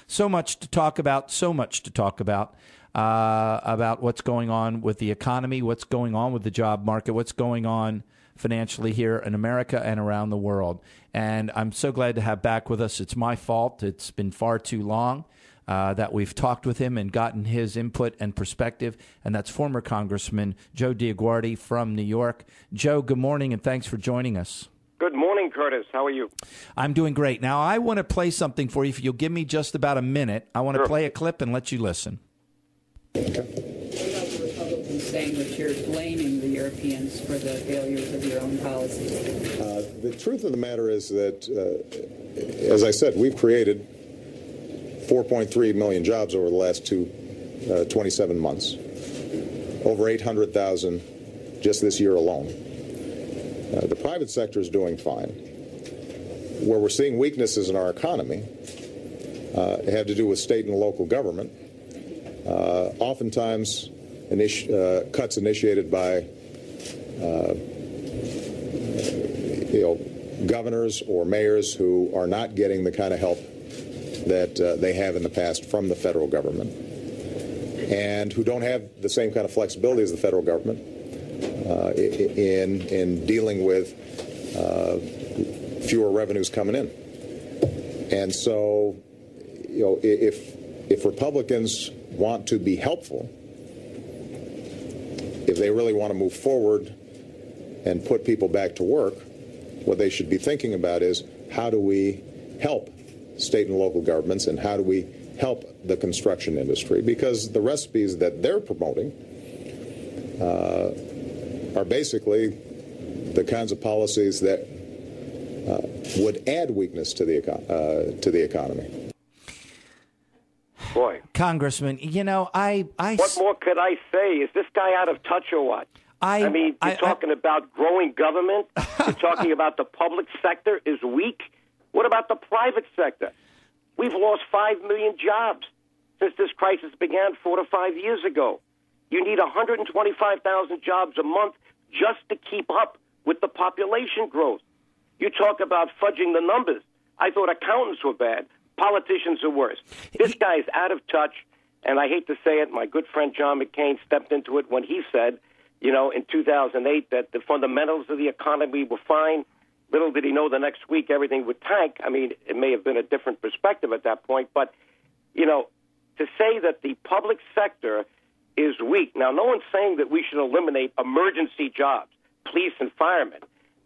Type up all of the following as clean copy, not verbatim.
So much to talk about, about what's going on with the economy, what's going on with the job market, what's going on financially here in America and around the world. And I'm so glad to have back with us. It's my fault. It's been far too long that we've talked with him and gotten his input and perspective. And that's former Congressman Joe DioGuardi from New York. Joe, good morning, and thanks for joining us. Good morning, Curtis. How are you? I'm doing great. Now, I want to play something for you. If you'll give me just about a minute, I want to play a clip and let you listen. What about the Republicans saying that you're blaming the Europeans for the failures of your own policies? The truth of the matter is that, as I said, we've created 4.3 million jobs over the last 27 months, over 800,000 just this year alone. The private sector is doing fine. Where we're seeing weaknesses in our economy have to do with state and local government. Oftentimes, cuts initiated by governors or mayors who are not getting the kind of help that they have in the past from the federal government, and who don't have the same kind of flexibility as the federal government in dealing with fewer revenues coming in. And so, if Republicans want to be helpful, if they really want to move forward and put people back to work, what they should be thinking about is, how do we help state and local governments, and how do we help the construction industry? Because the recipes that they're promoting are basically the kinds of policies that would add weakness to the economy. Boy, Congressman, what more could I say? Is this guy out of touch or what? I mean, you're talking about growing government. You're talking about the public sector is weak. What about the private sector? We've lost 5 million jobs since this crisis began 4 to 5 years ago. You need 125,000 jobs a month just to keep up with the population growth. You talk about fudging the numbers. I thought accountants were bad. Politicians are worse. This guy's out of touch, and I hate to say it, my good friend John McCain stepped into it when he said, in 2008, that the fundamentals of the economy were fine. Little did he know the next week everything would tank. I mean, it may have been a different perspective at that point, but, to say that the public sector is weak. Now, no one's saying that we should eliminate emergency jobs, police and firemen,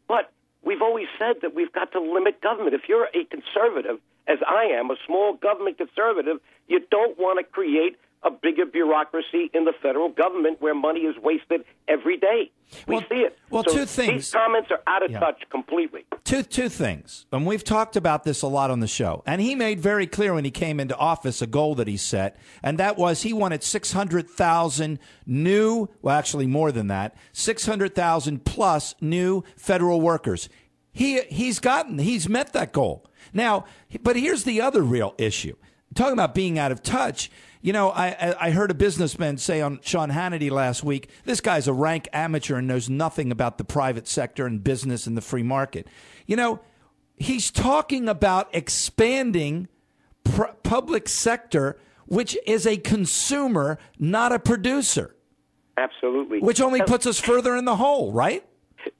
but we've always said that we've got to limit government. If you're a conservative, as I am, a small government conservative, you don't want to create a bigger bureaucracy in the federal government where money is wasted every day. We see it. Well, so two things. These comments are out of touch completely. Two things. And we've talked about this a lot on the show. And he made very clear when he came into office a goal that he set, and that was he wanted 600,000 new, well, actually more than that, 600,000 plus new federal workers. He's met that goal. Now, but here's the other real issue. Talking about being out of touch, I heard a businessman say on Sean Hannity last week, this guy's a rank amateur and knows nothing about the private sector and business and the free market. He's talking about expanding public sector, which is a consumer, not a producer. Absolutely. Which only puts us further in the hole, right?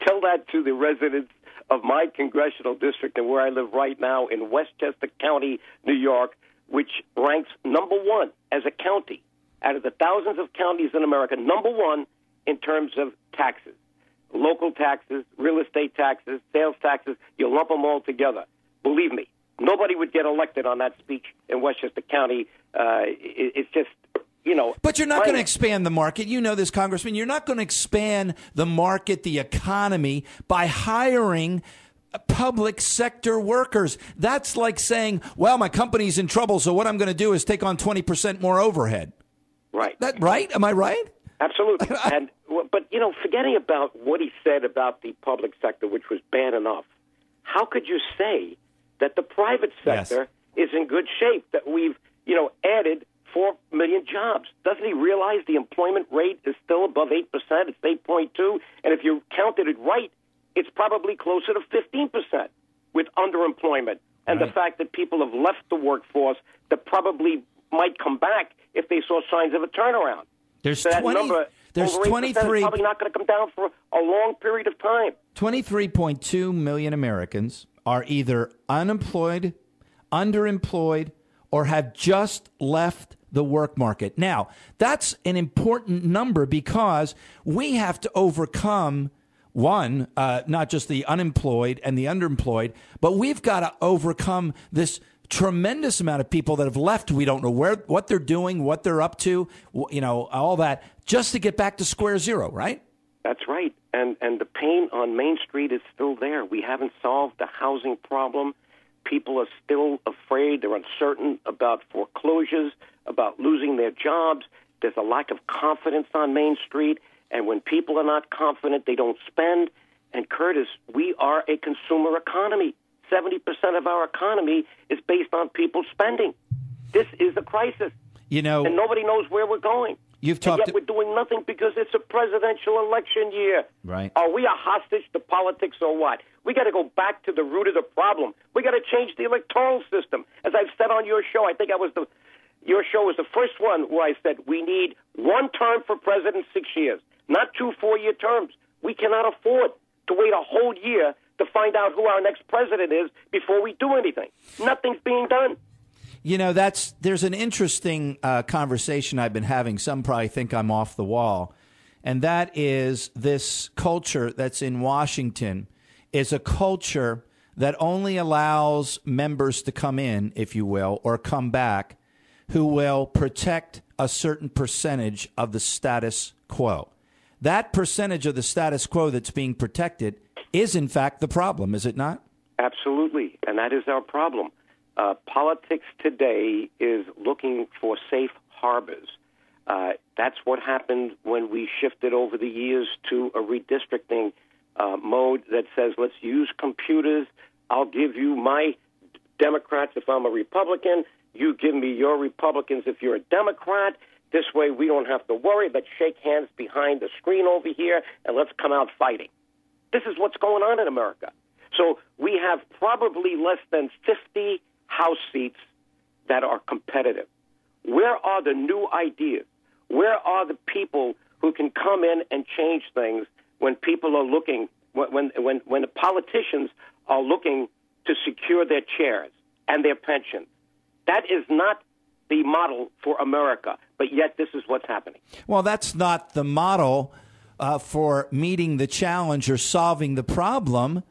Tell that to the residents of my congressional district and where I live right now in Westchester County, New York, which ranks number one as a county out of the thousands of counties in America, number one in terms of taxes, local taxes, real estate taxes, sales taxes. You lump them all together. Believe me, nobody would get elected on that speech in Westchester County. It's just, But you're not going to expand the market. You know this, Congressman. You're not going to expand the market, the economy, by hiring public sector workers. That's like saying, well, my company's in trouble, so what I'm going to do is take on 20% more overhead. Right. Right? Am I right? Absolutely. But forgetting about what he said about the public sector, which was bad enough, how could you say that the private sector is in good shape, that we've, added 4 million jobs? Doesn't he realize the employment rate is still above 8%? It's 8.2%. And if you counted it right, it's probably closer to 15% with underemployment. And the fact that people have left the workforce, the probably might come back if they saw signs of a turnaround. There's so 23 probably not going to come down for a long period of time. 23.2 million Americans are either unemployed, underemployed, or have just left the work market. Now, that's an important number because we have to overcome not just the unemployed and the underemployed, but we've got to overcome this tremendous amount of people that have left. We don't know what they're doing, what they're up to, all that, just to get back to square zero, right? That's right. And the pain on Main Street is still there. We haven't solved the housing problem. People are still afraid. They're uncertain about foreclosures, about losing their jobs. There's a lack of confidence on Main Street. And when people are not confident, they don't spend. And, Curtis, we are a consumer economy. 70% of our economy is based on people spending. This is a crisis. And nobody knows where we're going. And yet we're doing nothing because it's a presidential election year. Right. Are we a hostage to politics or what? We got to go back to the root of the problem. We got to change the electoral system. As I've said on your show, I think your show was the first one where I said we need one term for president, 6 years, not 2 4-year terms. We cannot afford to wait a whole year to find out who our next president is before we do anything. Nothing's being done. There's an interesting conversation I've been having. Some probably think I'm off the wall. And that is this culture that's in Washington is a culture that only allows members to come in, if you will, or come back, who will protect a certain percentage of the status quo. That percentage of the status quo that's being protected is, in fact, the problem, is it not? Absolutely, and that is our problem. Politics today is looking for safe harbors. That's what happened when we shifted over the years to a redistricting mode that says, let's use computers. I'll give you my Democrats if I'm a Republican. You give me your Republicans if you're a Democrat. This way we don't have to worry. Let's shake hands behind the screen over here, and let's come out fighting. This is what's going on in America. So we have probably less than 50 House seats that are competitive. Where are the new ideas? Where are the people who can come in and change things when people are looking, when the politicians are looking to secure their chairs and their pensions? That is not the model for America, but yet this is what's happening. Well, that's not the model for meeting the challenge or solving the problem.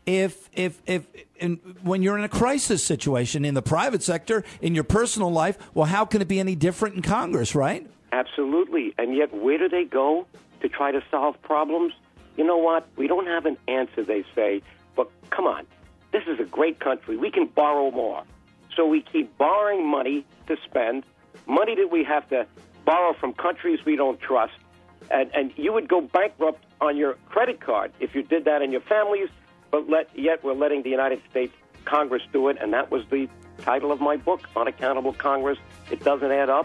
When you're in a crisis situation in the private sector, in your personal life, well, how can it be any different in Congress, right? Absolutely. And yet, where do they go to try to solve problems? You know what? We don't have an answer, they say. But come on, this is a great country. We can borrow more. So we keep borrowing money to spend, money that we have to borrow from countries we don't trust. And you would go bankrupt on your credit card if you did that in your families. But yet we're letting the United States Congress do it, and that was the title of my book, Unaccountable Congress. It doesn't add up.